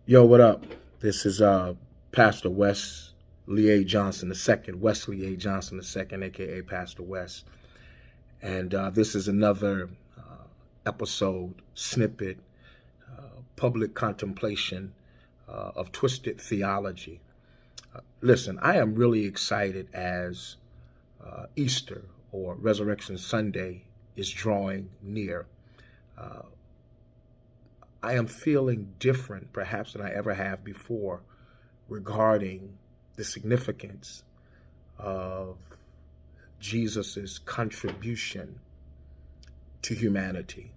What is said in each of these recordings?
Yo, what up? This is Pastor Wes Lee A. Johnson II, Wesley A. Johnson II, aka Pastor Wes. And this is another episode, snippet, public contemplation of twisted theology. Listen, I am really excited as Easter or Resurrection Sunday is drawing near. Uh, I am feeling different, perhaps, than I ever have before regarding the significance of Jesus's contribution to humanity.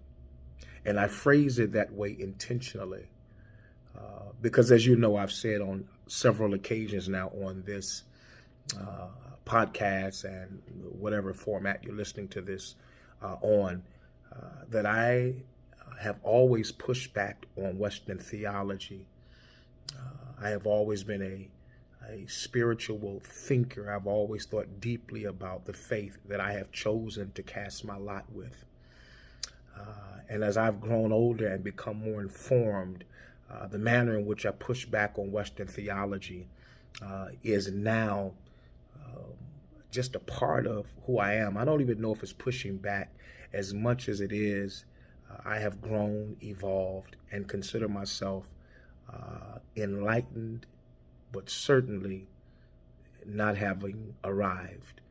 And I phrase it that way intentionally because, as you know, I've said on several occasions now on this podcast and whatever format you're listening to this on, that I have always pushed back on Western theology. I have always been a spiritual thinker. I've always thought deeply about the faith that I have chosen to cast my lot with. And as I've grown older and become more informed, the manner in which I push back on Western theology is now just a part of who I am. I don't even know if it's pushing back as much as it is. I have grown, evolved, and consider myself enlightened, but certainly not having arrived.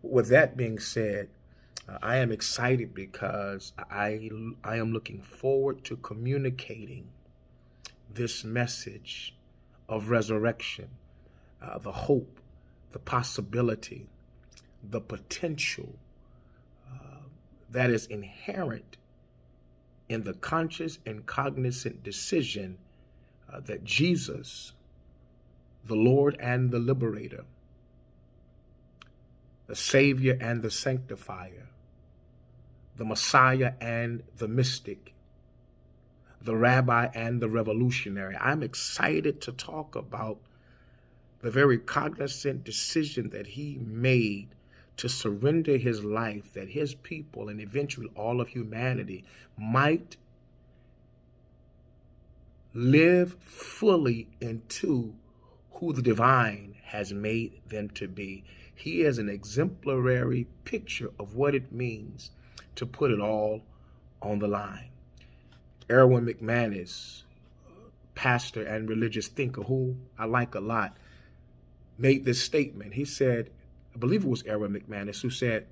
With that being said, I am excited because I am looking forward to communicating this message of resurrection, the hope, the possibility, the potential that is inherent in the conscious and cognizant decision that Jesus, the Lord and the Liberator, the Savior and the Sanctifier, the Messiah and the Mystic, the Rabbi and the Revolutionary. I'm excited to talk about the very cognizant decision that he made to surrender his life, that his people and eventually all of humanity might live fully into who the divine has made them to be. He is an exemplary picture of what it means to put it all on the line. Erwin McManus, pastor and religious thinker who I like a lot, made this statement. He said, I believe it was Erwin McManus who said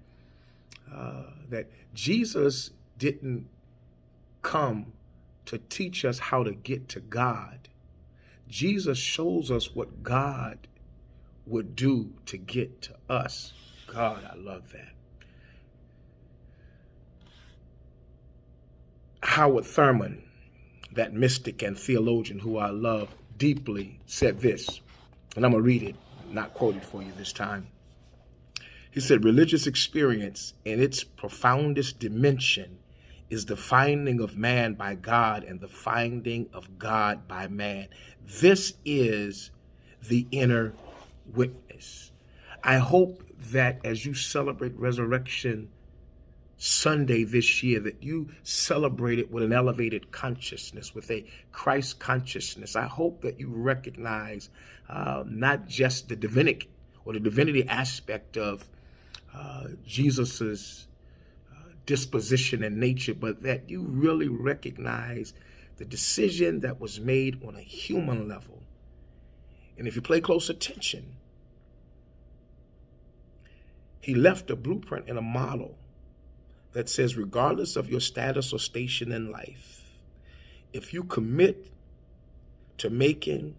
that Jesus didn't come to teach us how to get to God. Jesus shows us what God would do to get to us. God, I love that. Howard Thurman, that mystic and theologian who I love deeply, said this, and I'm going to read it, not quote it for you this time. He said, religious experience in its profoundest dimension is the finding of man by God and the finding of God by man. This is the inner witness. I hope that as you celebrate Resurrection Sunday this year, that you celebrate it with an elevated consciousness, with a Christ consciousness. I hope that you recognize not just the divinic or the divinity aspect of Jesus's disposition and nature, but that you really recognize the decision that was made on a human level. And if you pay close attention, he left a blueprint and a model that says, regardless of your status or station in life, if you commit to making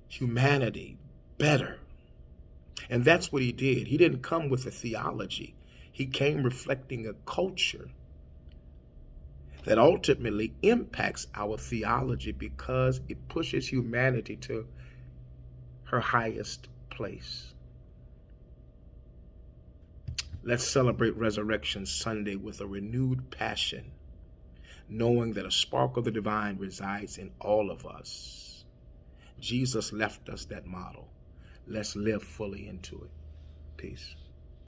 humanity better, and that's what he did. He didn't come with a theology. He came reflecting a culture that ultimately impacts our theology because it pushes humanity to her highest place. Let's celebrate Resurrection Sunday with a renewed passion, knowing that a spark of the divine resides in all of us. Jesus left us that model. Let's live fully into it. Peace.